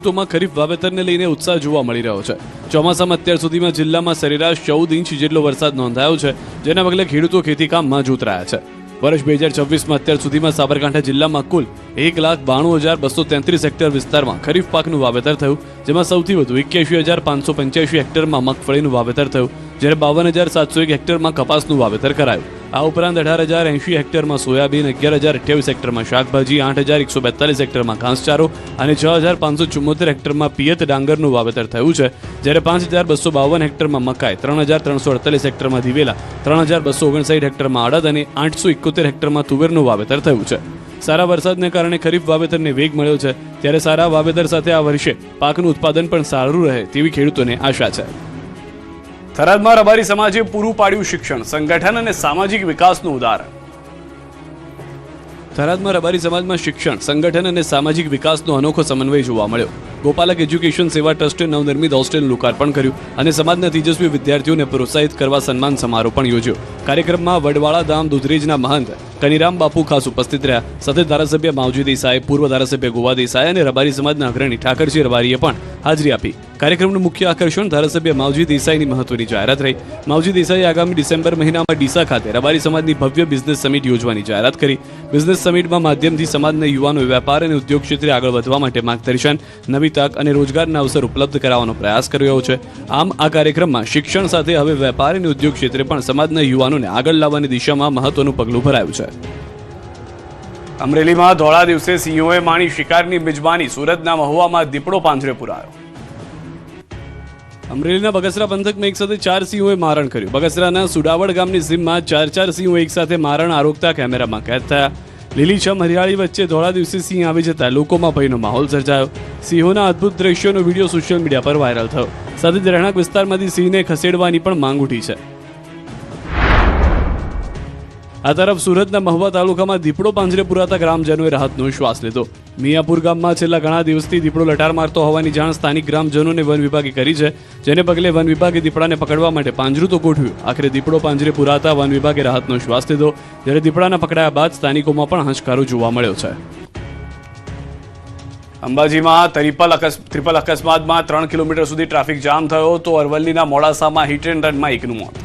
ખેડૂતોમાં ખરીફ વાવેતરને લઈને ઉત્સાહ જોવા મળી રહ્યો છે. ચોમાસામાં અત્યાર સુધીમાં જિલ્લામાં સરેરાશ 14 ઇંચ જેટલો વરસાદ નોંધાયો છે, જેના પગલે ખેડૂતો ખેતીકામમાં જોતરાયા છે. વર્ષ 2026માં અત્યાર સુધીમાં સાબરકાંઠા જિલ્લામાં કુલ 1,92,233 હેક્ટર વિસ્તારમાં ખરીફ પાકનું વાવેતર થયું, જેમાં સૌથી વધુ 81,585 હેક્ટરમાં મગફળીનું વાવેતર થયું, જ્યારે 52,701 હેક્ટરમાં કપાસનું વાવેતર કરાયું. આ ઉપરાંત 18,080 હેક્ટરમાં સોયાબીન, 11,028 હેક્ટરમાં શાકભાજી, 8,142 હેક્ટરમાં ઘાસચારો અને 6,574 હેક્ટરમાં પિયત ડાંગરનું વાવેતર થયું છે, જ્યારે 5,252 હેક્ટરમાં મકાઈ, 3,348 હેક્ટરમાં દિવેલા, 3,259 હેક્ટરમાં અડદ અને 871 હેક્ટરમાં તુવેરનું વાવેતર થયું છે. સારા વરસાદને કારણે ખરીફ વાવેતરને વેગ મળ્યો છે, ત્યારે સારા વાવેતર સાથે આ વર્ષે પાકનું ઉત્પાદન પણ સારું રહે તેવી ખેડૂતોને આશા છે. થરાદમાં રબારી સમાજે પૂરું પાડ્યું શિક્ષણ, સંગઠન અને સામાજિક વિકાસનું ઉદાહરણ. થરાદમાં રબારી સમાજમાં શિક્ષણ, સંગઠન અને સામાજિક વિકાસનો અનોખો સમન્વય જોવા મળ્યો. ગોપાલક એજ્યુકેશન સેવા ટ્રસ્ટે નવનિર્મિત હોસ્ટેલનું લોકાર્પણ કર્યું અને સમાજના તેજસ્વી વિદ્યાર્થીઓને પ્રોત્સાહિત કરવા સન્માન સમારોહ પણ યોજ્યો. કાર્યક્રમમાં વડવાળા ધામ દુધરેજના મહંત કનીરામ બાપુ ખાસ ઉપસ્થિત રહ્યા. સાથે ધારાસભ્ય માવજી દેસાઈ, પૂર્વ ધારાસભ્ય ગોવા દેસાઈ અને રબારી સમાજના અગ્રણી ઠાકરજી રબારીએ પણ હાજરી આપી. કાર્યક્રમનું મુખ્ય આકર્ષણ ધારાસભ્ય માવજી દેસાઈની મહત્વની જાહેરાત રહી. માવજી દેસાઈએ આગામી ડિસેમ્બર મહિનામાં ડીસા ખાતે રબારી સમાજની ભવ્ય બિઝનેસ સમિટ યોજવાની જાહેરાત કરી. બિઝનેસ સમિટમાં માધ્યમથી સમાજના યુવાનો વેપાર અને ઉદ્યોગ ક્ષેત્રે આગળ વધવા માટે માર્ગદર્શન, નવી તક અને રોજગારના અવસર ઉપલબ્ધ કરાવવાનો પ્રયાસ કર્યો છે. આમ આ કાર્યક્રમમાં શિક્ષણ સાથે હવે વેપાર અને ઉદ્યોગ ક્ષેત્રે પણ સમાજના યુવાનોને આગળ લાવવાની દિશામાં મહત્વનું પગલું ભરાયું છે. અમરેલીમાં ધોળા દિવસે સિંહોએ માણી શિકારની મિજબાની, સુરતના મહુવામાં દીપડો પાંજરે પુરાયો. અમરેલીના બગસરા પંથકમાં એક સાથે 4 સિંહોએ મારણ કર્યું. બગસરાના સુડાવડ ગામની સીમમાં 4 સિંહો એક સાથે મારણ આરોગતા કેમેરામાં કેદ થયા. લીલીછમ હરિયાળી વચ્ચે ધોળા દિવસે સિંહ આવી જતા લોકોમાં ભયનો માહોલ સર્જાયો. સિંહોના અદ્ભુત દ્રશ્યોનો વિડીયો સોશિયલ મીડિયા પર વાયરલ થયો. સાથે જ રહેણાંક વિસ્તારમાંથી સિંહને ખસેડવાની પણ માંગ ઉઠી છે. આ તરફ સુરતના મહુવા તાલુકામાં દીપડો પાંજરે પુરાતા ગ્રામજનોએ રાહતનો શ્વાસ લીધો. મિયાપુર ગામમાં છેલ્લા ઘણા દિવસથી દીપડો લટાર મારતો હોવાની જાણ સ્થાનિક ગ્રામજનોને વન વિભાગે કરી છે, જેને પગલે વન વિભાગે દીપડાને પકડવા માટે પાંજરું તો ગોઠવ્યું. આખરે દીપડો પાંજરે પુરાતા વન વિભાગે રાહતનો શ્વાસ લીધો, જ્યારે દીપડાના પકડાયા બાદ સ્થાનિકોમાં પણ હાશકારો જોવા મળ્યો છે. અંબાજીમાં ટ્રિપલ અકસ્માતમાં 3 કિલોમીટર સુધી ટ્રાફિક જામ થયો, તો અરવલ્લીના મોડાસામાં હિટ એન્ડ રનમાં એકનું મોત.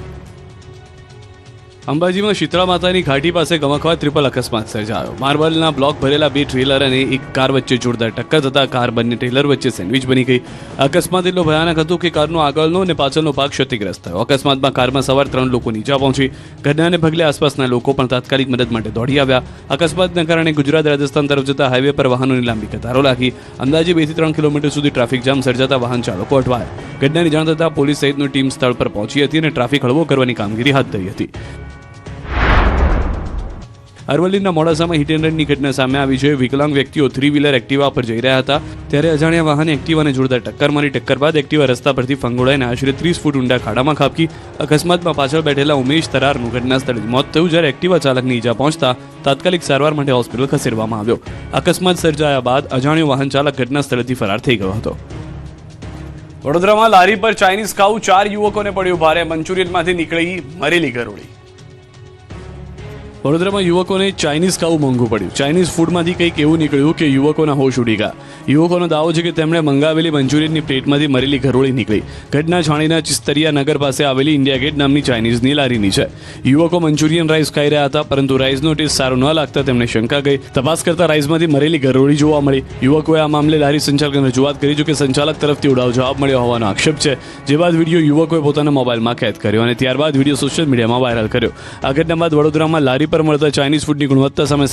અંબાજીમાં શીતળા માતાની ઘાટી પાસે ગમખ્વાર ટ્રિપલ અકસ્માત સર્જાયો. માર્બલના બ્લોક ભરેલા 2 ટ્રેલર અને એક કાર વચ્ચે જોરદાર ટક્કર થતા કાર બંને ટ્રેલર વચ્ચે સેન્ડવિચ બની ગઈ. અકસ્માત એટલો ભયાનક હતો કે કારનો આગળનો અને પાછળનો ભાગ ક્ષતિગ્રસ્ત થયો. અકસ્માતમાં કારમાં સવાર 3 લોકોની ઈજા પહોંચી. ઘટનાને પગલે આસપાસના લોકો પણ તાત્કાલિક મદદ માટે દોડી આવ્યા. અકસ્માતના કારણે ગુજરાત રાજસ્થાન તરફ જતા હાઈવે પર વાહનોની લાંબી કતારો લાગી. અંદાજે 2 થી 3 કિલોમીટર સુધી ટ્રાફિક જામ સર્જાતા વાહન ચાલકો અટવાયા. ઘટનાની જાણ થતાં પોલીસ સહિતની ટીમ સ્થળ પર પહોંચી હતી અને ટ્રાફિક હળવો કરવાની કામગીરી હાથ ધરી હતી. અરવલ્લીના મોડાસામાં હિટ એન્ડ રનની ઘટના સામે આવી છે. વિકલાંગ વ્યક્તિઓ 3 વ્હીલર એક્ટિવા પર જઈ રહ્યા હતા, ત્યારે અજાણ્યા વાહને એક્ટિવાને જોરદાર ટક્કર મારી. ટક્કર બાદ એક્ટિવા રસ્તા પરથી ફંગોળાઈને આશરે 30 ફૂટ ઊંડા ખાડામાં ખાબકી. અકસ્માતમાં પાછળ બેઠેલા ઉમેશ તરારનું ઘટના સ્થળે મોત થયું, જ્યારે એક્ટિવા ચાલકની ઈજા પહોંચતા તાત્કાલિક સારવાર માટે હોસ્પિટલ ખસેડવામાં આવ્યો. અકસ્માત સર્જાયા બાદ અજાણ્યો વાહન ચાલક ઘટના સ્થળેથી ફરાર થઈ ગયો હતો. વડોદરામાં લારી પર ચાઇનીઝ ખાવું, 4 યુવકોને પડ્યું ભારે. મંચુરિયનમાંથી નીકળી મરેલી ગરોળી. વડોદરામાં યુવકોને ચાઇનીઝ ખાવું મોંઘું પડ્યું. ચાઇનીઝ ફૂડમાંથી કંઈક એવું નીકળ્યું કે યુવકોના હોશ ઉડી ગયા. યુવકોનો દાવો છે કે તેમણે મંગાવેલી મંચુરિયનની પ્લેટમાંથી મરેલી ગરોળી નીકળી. ઘટના છાણીના ચિસ્તરિયા નગર પાસે આવેલી ઇન્ડિયા ગેટ નામની ચાઇનીઝની લારીની છે. યુવકો મંચુરિયન રાઈસ ખાઈ રહ્યા હતા, પરંતુ રાઈસનો ટેસ્ટ સારો ન લાગતા તેમને શંકા ગઈ. તપાસ કરતા રાઈસમાંથી મરેલી ગરોળી જોવા મળી. યુવકોએ આ મામલે લારી સંચાલકને રજૂઆત કરી, જો કે સંચાલક તરફથી ઉડાવ જવાબ મળ્યો હોવાનો આક્ષેપ છે. જે બાદ વિડીયો યુવકોએ પોતાના મોબાઈલમાં કેદ કર્યો અને ત્યારબાદ વિડીયો સોશિયલ મીડિયામાં વાયરલ કર્યો. આ ઘટના બાદ વડોદરામાં લારી પર મળતા ચાઇનીઝ ફૂડની ગુણવત્તા સામે